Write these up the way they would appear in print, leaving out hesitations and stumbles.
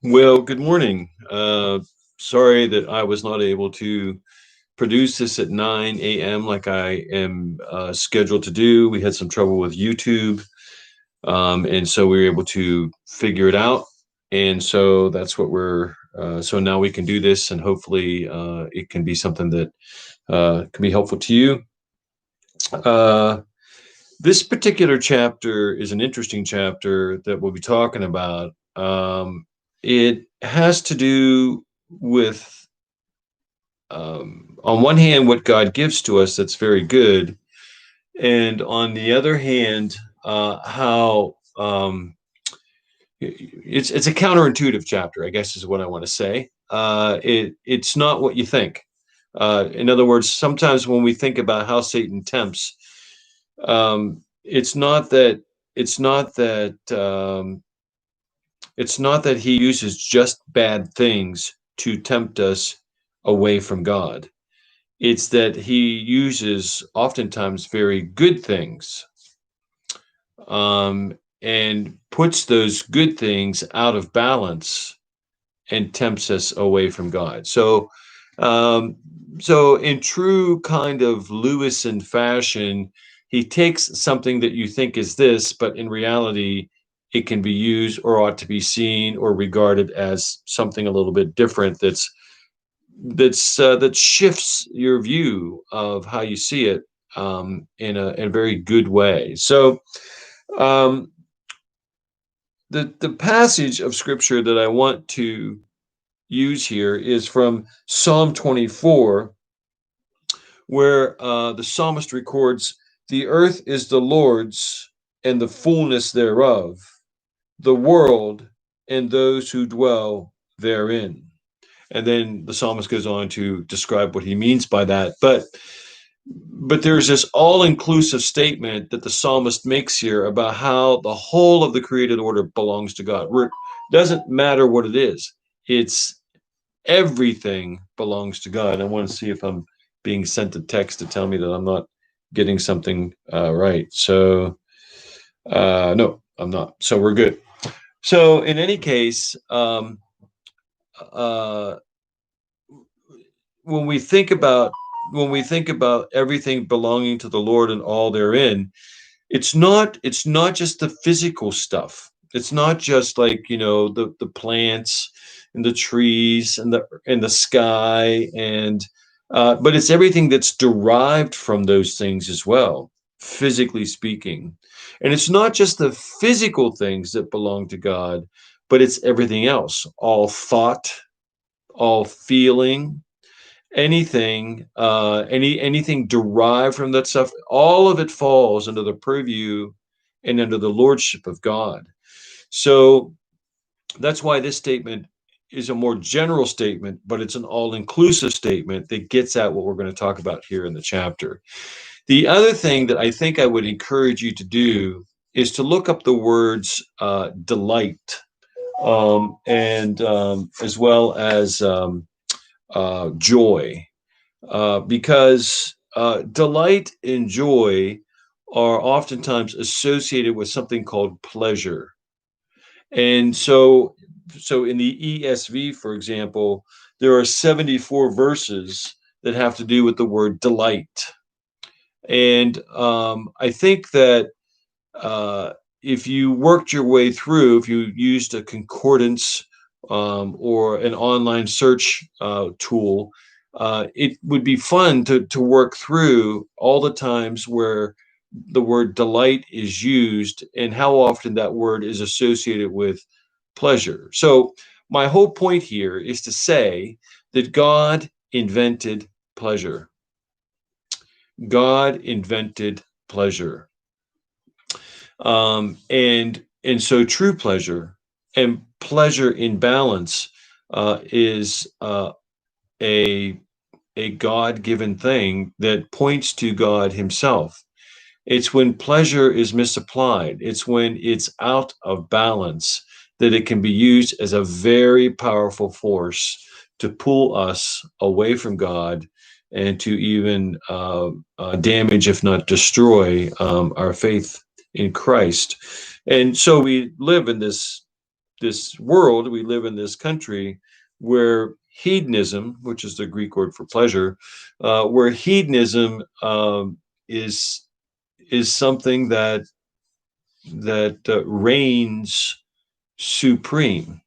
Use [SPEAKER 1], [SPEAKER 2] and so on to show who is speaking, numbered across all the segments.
[SPEAKER 1] Well, good morning. Sorry that I was not able to produce this at 9 a.m. like I am scheduled to do. We had some trouble with YouTube, and so we were able to figure it out. And so that's what so now we can do this, and hopefully it can be something that can be helpful to you. Uh, this particular chapter is an interesting chapter that we'll be talking about. It has to do with, on one hand, what God gives to us that's very good, and on the other hand, how it's a counterintuitive chapter, I guess is what I want to say. It's not what you think. In other words, sometimes when we think about how Satan tempts, it's not that it's not that it's not that he uses just bad things to tempt us away from God. It's that he uses oftentimes very good things, and puts those good things out of balance and tempts us away from God. Um, so in true kind of Lewison fashion, he takes something that you think is this, but in reality, it can be used or ought to be seen or regarded as something a little bit different. That shifts your view of how you see it, in a very good way. So um, the passage of scripture that I want to use here is from Psalm 24, where the psalmist records, "The earth is the Lord's and the fullness thereof, the world and those who dwell therein." And then the psalmist goes on to describe what he means by that. But there's this all-inclusive statement that the psalmist makes here about how the whole of the created order belongs to God. Where it doesn't matter what it is. It's everything belongs to God. I want to see if I'm being sent a text to tell me that I'm not getting something right. So no, I'm not. So we're good. So in any case, uh, when we think about everything belonging to the Lord and all therein, it's not just the physical stuff. It's not just like, the plants and the trees and the sky, and but it's everything that's derived from those things as well, physically speaking. And it's not just the physical things that belong to God, but it's everything else, all thought, all feeling, anything derived from that stuff. All of it falls under the purview and under the lordship of God. So that's why this statement is a more general statement, but it's an all-inclusive statement that gets at what we're going to talk about here in the chapter. The other thing that I think I would encourage you to do is to look up the words delight, and as well as joy, because delight and joy are oftentimes associated with something called pleasure. And so in the ESV, for example, there are 74 verses that have to do with the word delight. And I think that uh, if you worked your way through, if you used a concordance, or an online search tool, it would be fun to work through all the times where the word delight is used and how often that word is associated with pleasure. So, my whole point here is to say that God invented pleasure. God invented pleasure. And so true pleasure and pleasure in balance is a God-given thing that points to God himself. It's when pleasure is misapplied, it's when it's out of balance, that it can be used as a very powerful force to pull us away from God and to even damage, if not destroy, our faith in Christ. And so we live in this this world, we live in this country where hedonism, which is the Greek word for pleasure, where hedonism is something that reigns supreme.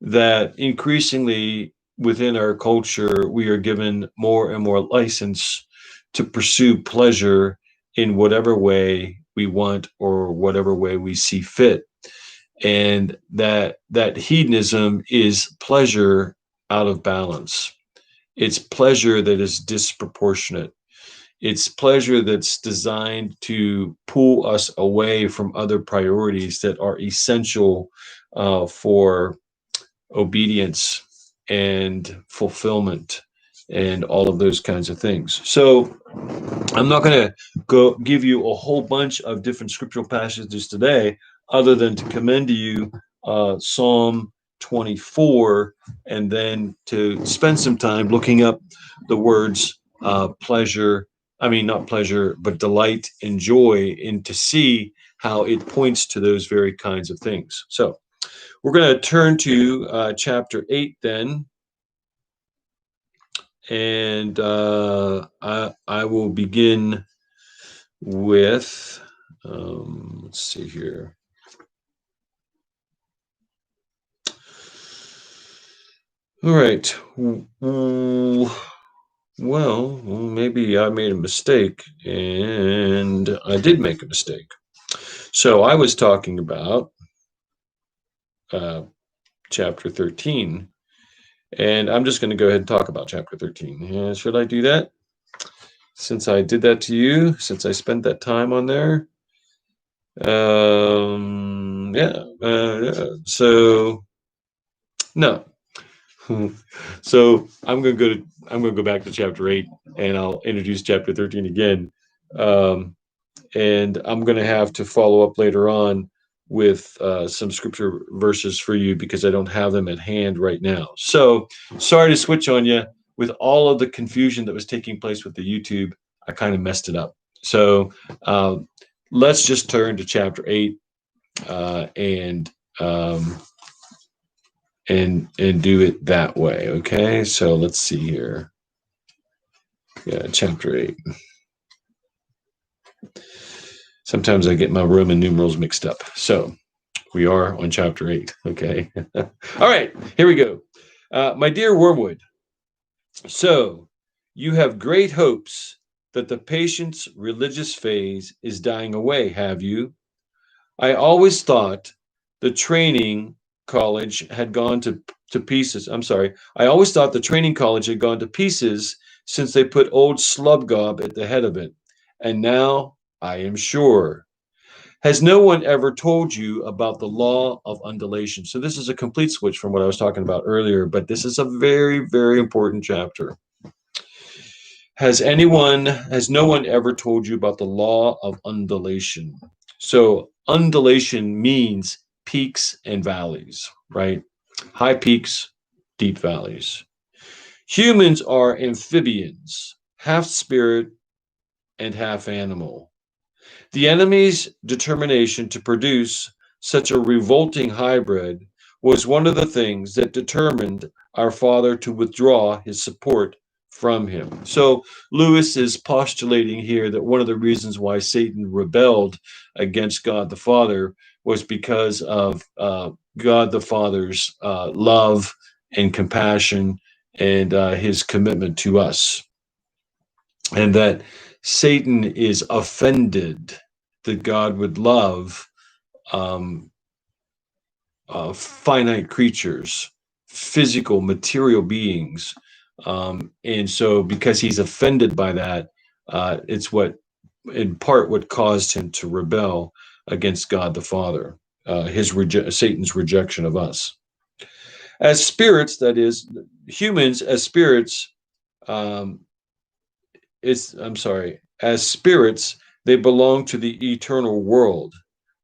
[SPEAKER 1] That increasingly within our culture, we are given more and more license to pursue pleasure in whatever way we want or whatever way we see fit. And that hedonism is pleasure out of balance. It's pleasure that is disproportionate. It's pleasure that's designed to pull us away from other priorities that are essential for obedience and fulfillment and all of those kinds of things. So I'm not going to go give you a whole bunch of different scriptural passages today, other than to commend to you Psalm 24, and then to spend some time looking up the words pleasure. I mean, not pleasure, but delight and joy, and to see how it points to those very kinds of things. So we're going to turn to chapter 8 then. And I will begin with, let's see here. All right. Well, maybe I made a mistake, and I did make a mistake. So I was talking about chapter 13, and I'm just going to go ahead and talk about chapter 13. Should I do that? Since I did that to you, since I spent that time on there? So no. So I'm gonna go back to chapter 8, and I'll introduce chapter 13 again. And I'm gonna have to follow up later on with some scripture verses for you, because I don't have them at hand right now. So sorry to switch on you with all of the confusion that was taking place with the YouTube. I kind of messed it up. So let's just turn to chapter 8 and do it that way. Okay, so let's see here. Yeah, chapter 8. Sometimes I get my Roman numerals mixed up. So we are on chapter 8. Okay. All right, here we go. My dear Wormwood, so you have great hopes that the patient's religious phase is dying away, have you? I always thought the training college had gone to pieces. I'm sorry. I always thought the training college had gone to pieces since they put old Slubgob at the head of it. And now I am sure. Has no one ever told you about the law of undulation? So this is a complete switch from what I was talking about earlier, but this is a very, very important chapter. Has no one ever told you about the law of undulation? So undulation means peaks and valleys, right? High peaks, deep valleys. Humans are amphibians, half spirit and half animal. The enemy's determination to produce such a revolting hybrid was one of the things that determined our Father to withdraw his support from him. So Lewis is postulating here that one of the reasons why Satan rebelled against God the Father was because of God the Father's love and compassion and his commitment to us. And that Satan is offended that God would love finite creatures, physical, material beings. And so because he's offended by that, it's in part what caused him to rebel against God the Father, Satan's rejection of us. As spirits, that is, humans as spirits, as spirits, they belong to the eternal world,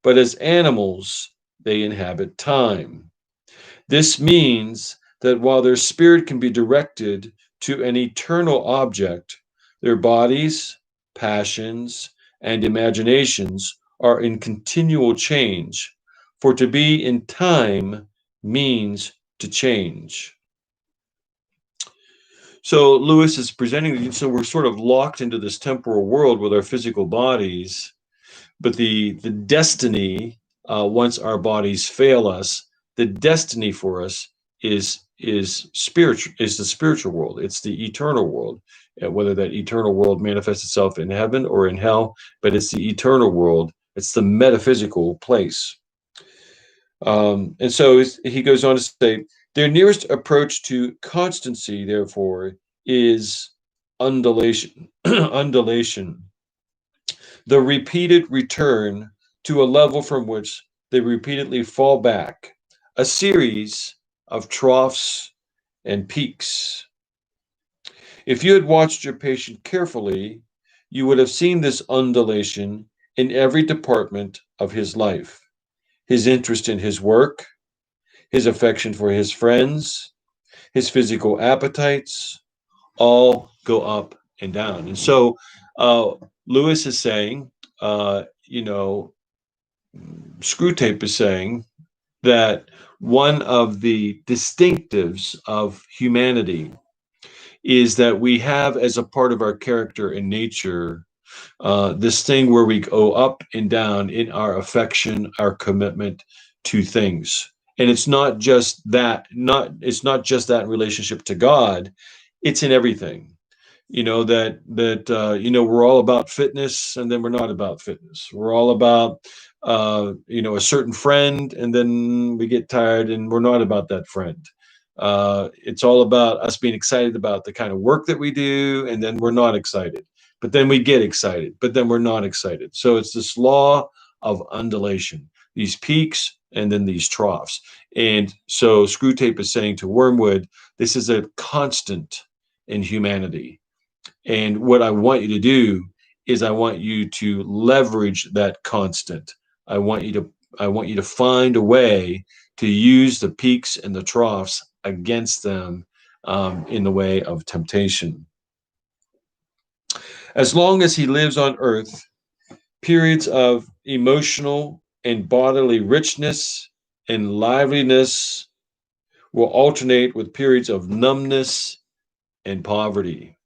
[SPEAKER 1] but as animals, they inhabit time. This means that while their spirit can be directed to an eternal object, their bodies, passions, and imaginations are in continual change, For to be in time means to change. So Lewis is presenting, so we're sort of locked into this temporal world with our physical bodies, but the destiny, once our bodies fail us, the destiny for us is spiritual, is the spiritual world. It's the eternal world. Whether that eternal world manifests itself in heaven or in hell, but it's the eternal world. It's the metaphysical place. And so he goes on to say, their nearest approach to constancy, therefore, is undulation. Undulation, the repeated return to a level from which they repeatedly fall back, a series of troughs and peaks. If you had watched your patient carefully, you would have seen this undulation in every department of his life. His interest in his work, his affection for his friends, his physical appetites, all go up and down. And so Lewis is saying, Screwtape is saying that one of the distinctives of humanity is that we have, as a part of our character and nature, this thing where we go up and down in our affection, our commitment to things. And it's not just that, it's not just that in relationship to God, it's in everything. We're all about fitness, and then we're not about fitness. We're all about a certain friend, and then we get tired and we're not about that friend. It's all about us being excited about the kind of work that we do, and then we're not excited. But then we get excited, but then we're not excited. So it's this law of undulation, these peaks and then these troughs. And so Screwtape is saying to Wormwood, this is a constant in humanity. And what I want you to do is I want you to leverage that constant. I want you to find a way to use the peaks and the troughs against them in the way of temptation. As long as he lives on earth, periods of emotional and bodily richness and liveliness will alternate with periods of numbness and poverty.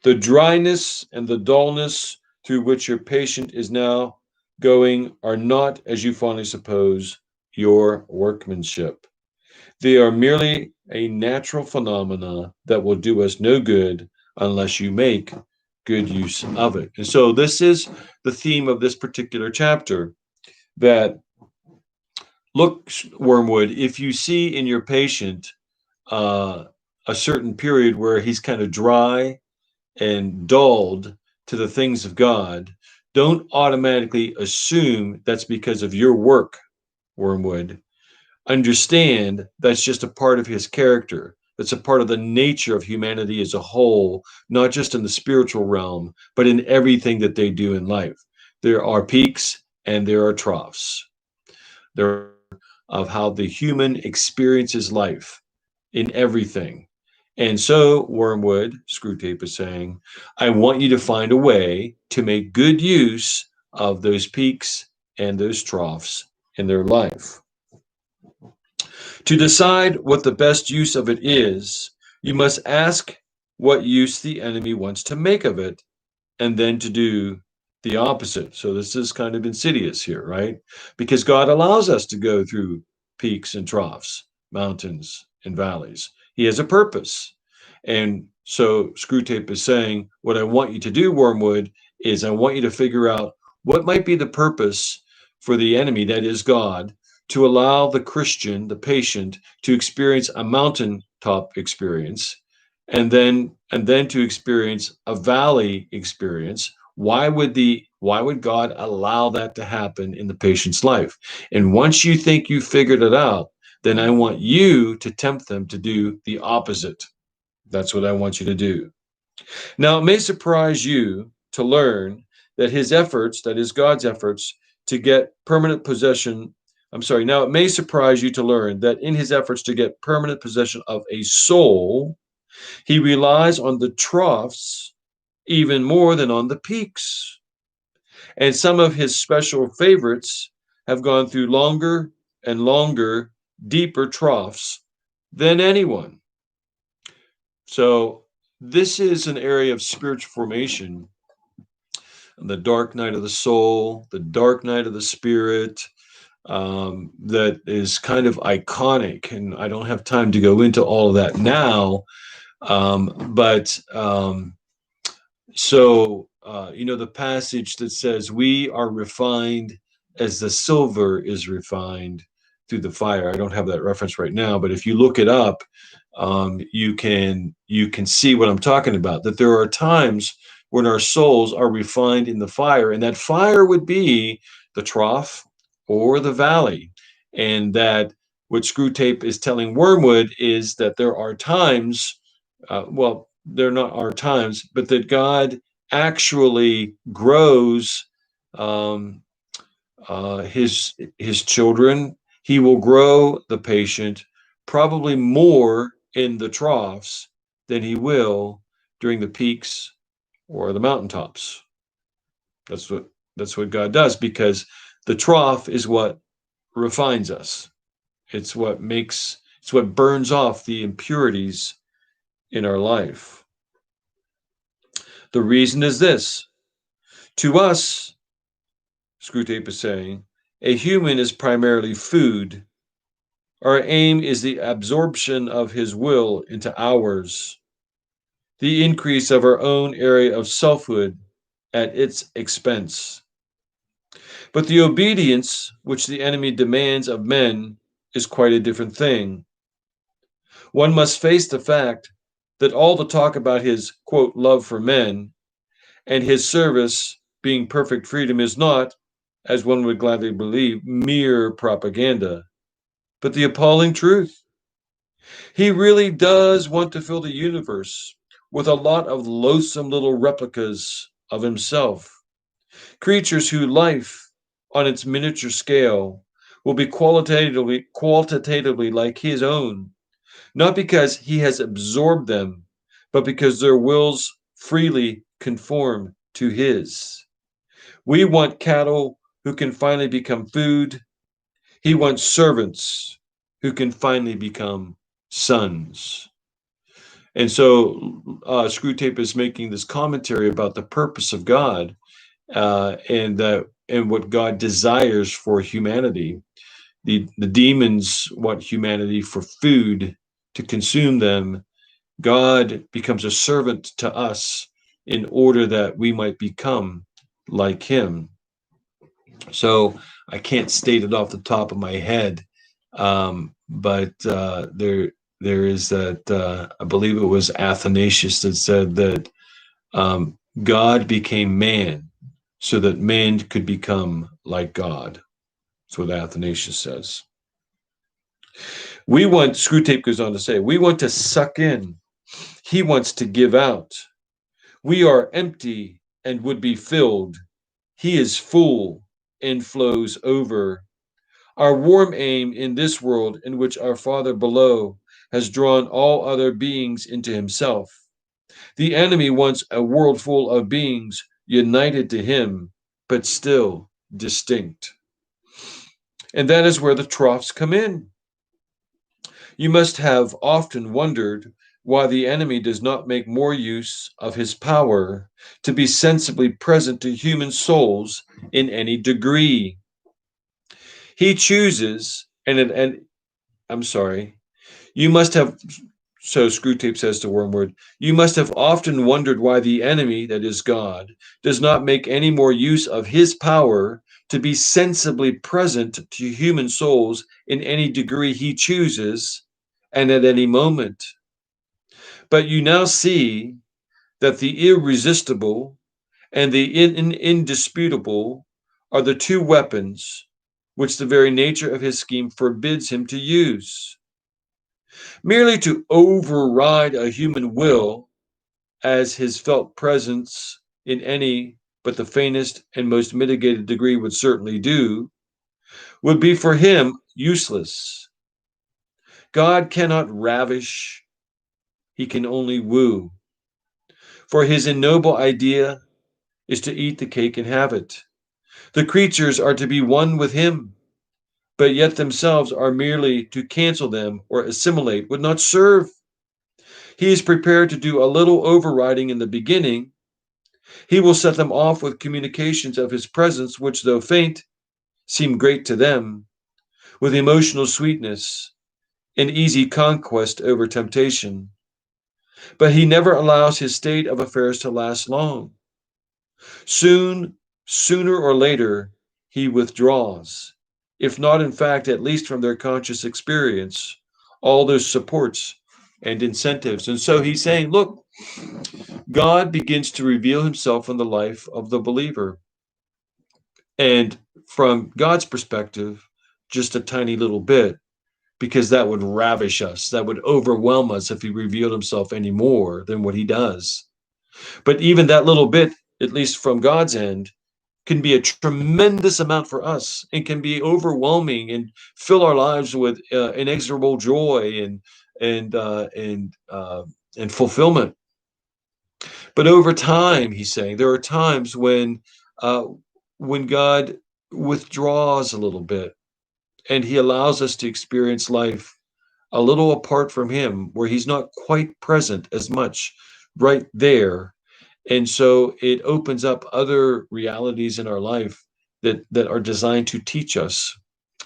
[SPEAKER 1] The dryness and the dullness through which your patient is now going are not, as you fondly suppose, your workmanship. They are merely a natural phenomena that will do us no good unless you make good use of it. And so this is the theme of this particular chapter, that look, Wormwood, if you see in your patient a certain period where he's kind of dry and dulled to the things of God, don't automatically assume that's because of your work, Wormwood. Understand that's just a part of his character. That's a part of the nature of humanity as a whole, not just in the spiritual realm, but in everything that they do in life. There are peaks and there are troughs. There are of how the human experiences life in everything. And so, Wormwood, Screwtape is saying, I want you to find a way to make good use of those peaks and those troughs in their life. To decide what the best use of it is, you must ask what use the enemy wants to make of it, and then to do the opposite. So this is kind of insidious here, right? Because God allows us to go through peaks and troughs, mountains and valleys. He has a purpose. And so Screwtape is saying, what I want you to do, Wormwood, is I want you to figure out what might be the purpose for the enemy, that is God, to allow the Christian, the patient, to experience a mountaintop experience, and then to experience a valley experience. Why would God allow that to happen in the patient's life? And once you think you figured it out, then I want you to tempt them to do the opposite. That's what I want you to do. Now, it may surprise you to learn that his efforts, that is God's efforts, to get permanent possession. Now it may surprise you to learn that in his efforts to get permanent possession of a soul, he relies on the troughs even more than on the peaks. And some of his special favorites have gone through longer and longer, deeper troughs than anyone. So this is an area of spiritual formation, the dark night of the soul, the dark night of the spirit, that is kind of iconic. And I don't have time to go into all of that now. But so, the passage that says, we are refined as the silver is refined through the fire. I don't have that reference right now, but if you look it up, you can see what I'm talking about, that there are times when our souls are refined in the fire, and that fire would be the trough or the valley. And that what Screwtape is telling Wormwood is that there are times, well, there not are times, but that God actually grows um, his children. He will grow the patient probably more in the troughs than he will during the peaks or the mountaintops. That's what God does, because the trough is what refines us. It's what burns off the impurities in our life. The reason is this: to us, Screwtape is saying, a human is primarily food. Our aim is the absorption of his will into ours, the increase of our own area of selfhood at its expense. But the obedience which the enemy demands of men is quite a different thing. One must face the fact that all the talk about his, quote, love for men and his service being perfect freedom is not, as one would gladly believe, mere propaganda, but the appalling truth. He really does want to fill the universe with a lot of loathsome little replicas of himself, creatures whose life, on its miniature scale, will be qualitatively like his own, not because he has absorbed them, but because their wills freely conform to his. We want cattle who can finally become food. He wants servants who can finally become sons. And so Screwtape is making this commentary about the purpose of God, and what God desires for humanity. The demons want humanity for food, to consume them. God becomes a servant to us in order that we might become like him. So I can't state it off the top of my head, but there is that, I believe it was Athanasius that said that God became man so that man could become like God. That's what Athanasius says. Screwtape goes on to say, we want to suck in. He wants to give out. We are empty and would be filled. He is full and flows over. Our warm aim in this world, in which our Father below has drawn all other beings into himself. The enemy wants a world full of beings united to him, but still distinct. And that is where the troughs come in. You must have often wondered why the enemy does not make more use of his power to be sensibly present to human souls in any degree. He chooses, and I'm sorry, you must have, so Screwtape says to Wormwood, you must have often wondered why the enemy, that is God, does not make any more use of his power to be sensibly present to human souls in any degree he chooses and at any moment. But you now see that the irresistible and the indisputable are the two weapons which the very nature of his scheme forbids him to use. Merely to override a human will, as his felt presence in any but the faintest and most mitigated degree would certainly do, would be for him useless. God cannot ravish, he can only woo. For his ignoble idea is to eat the cake and have it. The creatures are to be one with him. but yet themselves are merely to cancel them or assimilate, would not serve. He is prepared to do a little overriding in the beginning. He will set them off with communications of his presence, which, though faint, seem great to them, with emotional sweetness and easy conquest over temptation. But he never allows his state of affairs to last long. Soon, sooner or later, he withdraws, if not in fact, at least from their conscious experience, all those supports and incentives. And so he's saying, look, God begins to reveal himself in the life of the believer. And from God's perspective, just a tiny little bit, because that would ravish us, that would overwhelm us if he revealed himself any more than what he does. But even that little bit, at least from God's end, can be a tremendous amount for us and can be overwhelming and fill our lives with inexorable joy and fulfillment. But over time, he's saying there are times uh, when God withdraws a little bit and he allows us to experience life a little apart from him, where he's not quite present as much right there. And so it opens up other realities in our life that are designed to teach us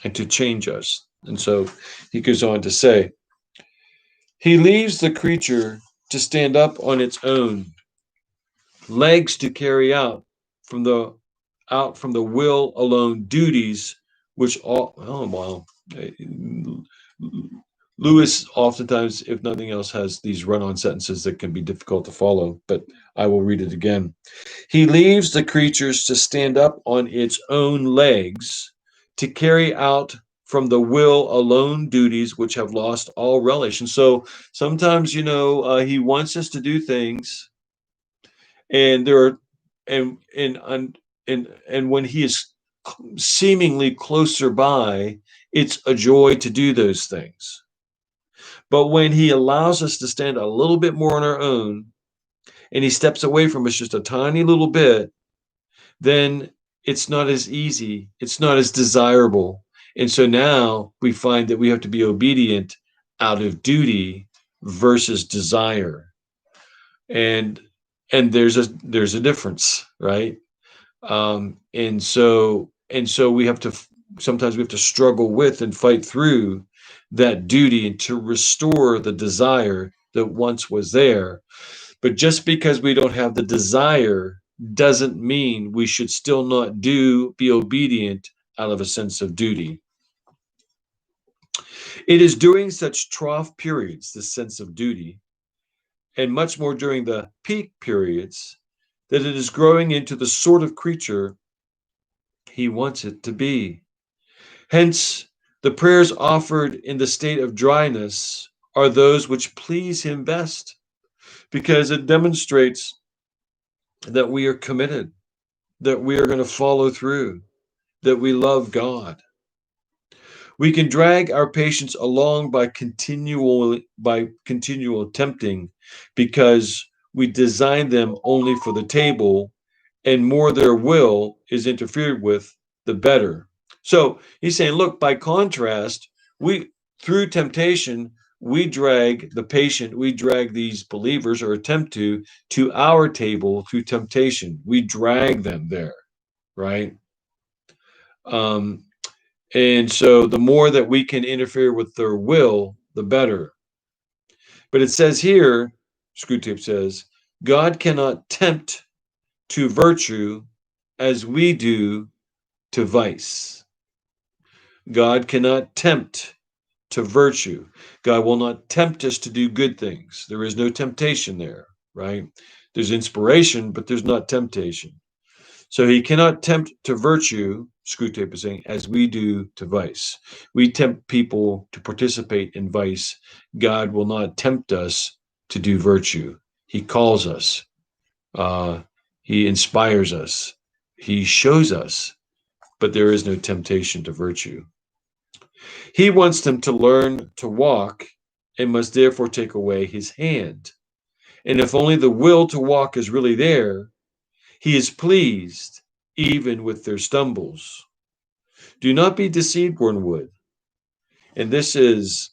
[SPEAKER 1] and to change us. And so he goes on to say, he leaves the creature to stand up on its own, legs to carry out from the will alone duties which all oh wow. Lewis oftentimes, if nothing else, has these run-on sentences that can be difficult to follow, but I will read it again. He leaves the creatures to stand up on its own legs, to carry out from the will alone duties which have lost all relish. And so sometimes, he wants us to do things, and there are, and when he is seemingly closer by, it's a joy to do those things. But when he allows us to stand a little bit more on our own and he steps away from us just a tiny little bit, then it's not as easy, it's not as desirable. And so now we find that we have to be obedient out of duty versus desire. And there's a difference, right? And so we have to sometimes we have to struggle with and fight through that duty and to restore the desire that once was there. But just because we don't have the desire doesn't mean we should still not be obedient out of a sense of duty. It is during such trough periods, this sense of duty, and much more during the peak periods, that it is growing into the sort of creature he wants it to be. Hence, the prayers offered in the state of dryness are those which please him best, because it demonstrates that we are committed, that we are going to follow through, that we love God. We can drag our patients along by continual tempting, because we design them only for the table, and more their will is interfered with, the better. So he's saying, look, by contrast, we through temptation, we drag the patient, we drag these believers, or attempt to our table through temptation. We drag them there, right? Um, and so the more that we can interfere with their will, the better. But it says here, Screwtape says, God cannot tempt to virtue as we do to vice. God cannot tempt to virtue. God will not tempt us to do good things. There is no temptation there, right? There's inspiration, but there's not temptation. So he cannot tempt to virtue, Screwtape is saying, as we do to vice. We tempt people to participate in vice. God will not tempt us to do virtue. He calls us. He inspires us. He shows us, but there is no temptation to virtue. He wants them to learn to walk and must therefore take away his hand. And if only the will to walk is really there, he is pleased even with their stumbles. Do not be deceived, Wormwood. And this is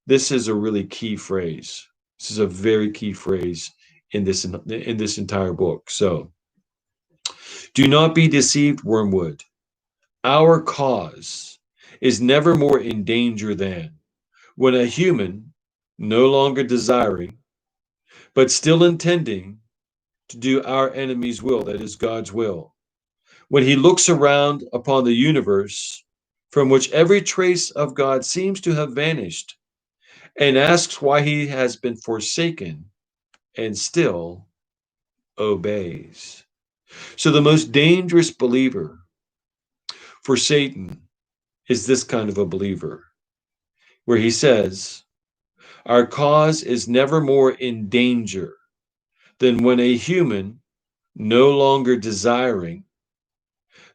[SPEAKER 1] a really key phrase. This is a very key phrase in this entire book. So, do not be deceived, Wormwood. Our cause is never more in danger than when a human, no longer desiring, but still intending to do our enemy's will, that is God's will, when he looks around upon the universe from which every trace of God seems to have vanished, and asks why he has been forsaken and still obeys. So, the most dangerous believer for Satan is this kind of a believer, where he says, our cause is never more in danger than when a human, no longer desiring,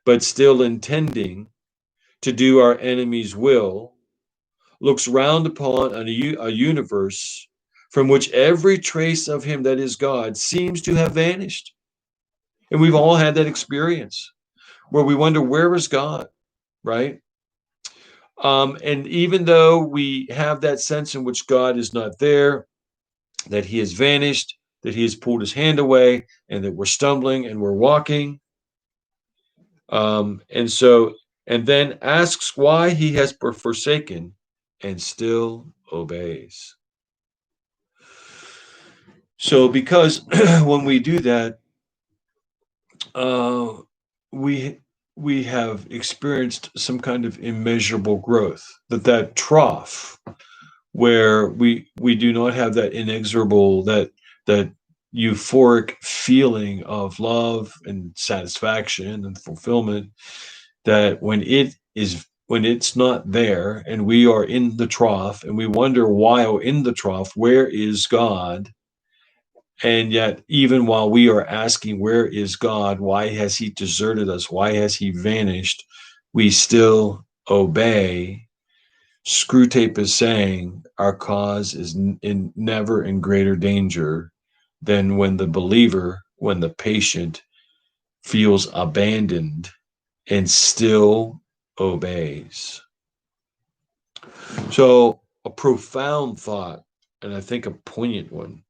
[SPEAKER 1] but still intending to do our enemy's will, looks round upon a universe from which every trace of him, that is God, seems to have vanished. And we've all had that experience where we wonder, where is God, right? And even though we have that sense in which God is not there, that he has vanished, that he has pulled his hand away, and that we're stumbling and we're walking, and then asks why he has forsaken and still obeys. So, because when we do that, we have experienced some kind of immeasurable growth. That trough where we do not have that inexorable, that euphoric feeling of love and satisfaction and fulfillment, that when it's not there and we are in the trough and we wonder, while in the trough, where is God? And yet, even while we are asking, where is God? Why has he deserted us? Why has he vanished? We still obey. Screwtape is saying our cause is never in greater danger than when the believer, when the patient feels abandoned and still obeys. So, a profound thought, and I think a poignant one,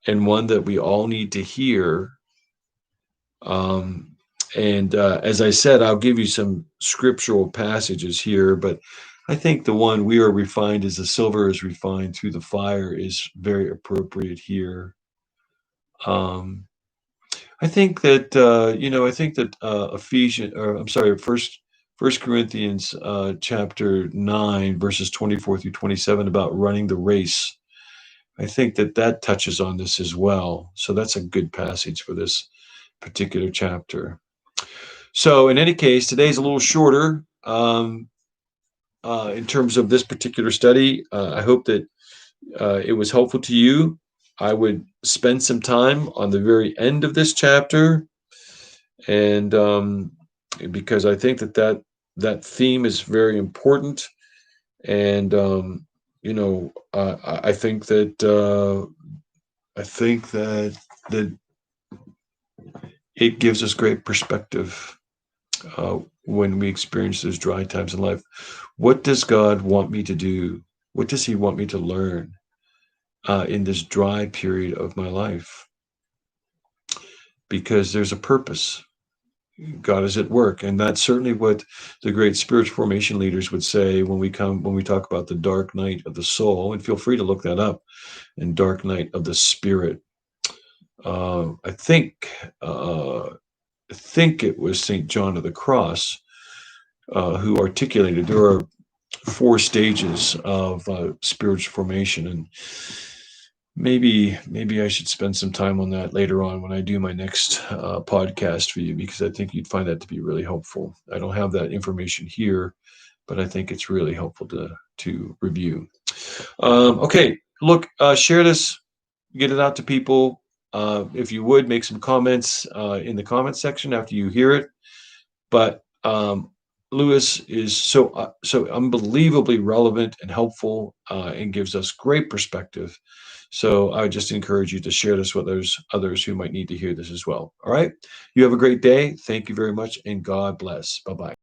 [SPEAKER 1] and one that we all need to hear. As I said, I'll give you some scriptural passages here, but I think the one, we are refined as the silver is refined through the fire, is very appropriate here. I think that First Corinthians chapter 9, verses 24 through 27, about running the race. I think that touches on this as well. So that's a good passage for this particular chapter. So in any case, today's a little shorter in terms of this particular study. I hope that it was helpful to you. I would spend some time on the very end of this chapter, and because I think that theme is very important, and I think that it gives us great perspective when we experience those dry times in life. What does God want me to do? What does he want me to learn in this dry period of my life? Because there's a purpose. God is at work, and that's certainly what the great spiritual formation leaders would say when we talk about the dark night of the soul. And feel free to look that up, and dark night of the spirit. I think it was St. John of the Cross who articulated there are 4 stages of spiritual formation, and maybe I should spend some time on that later on when I do my next podcast for you, because I think you'd find that to be really helpful. I don't have that information here, but I think it's really helpful to review. Okay, look, share this, get it out to people. If you would, make some comments in the comment section after you hear it. But Lewis is so unbelievably relevant and helpful, and gives us great perspective. So I just encourage you to share this with others who might need to hear this as well. All right. You have a great day. Thank you very much, and God bless. Bye-bye.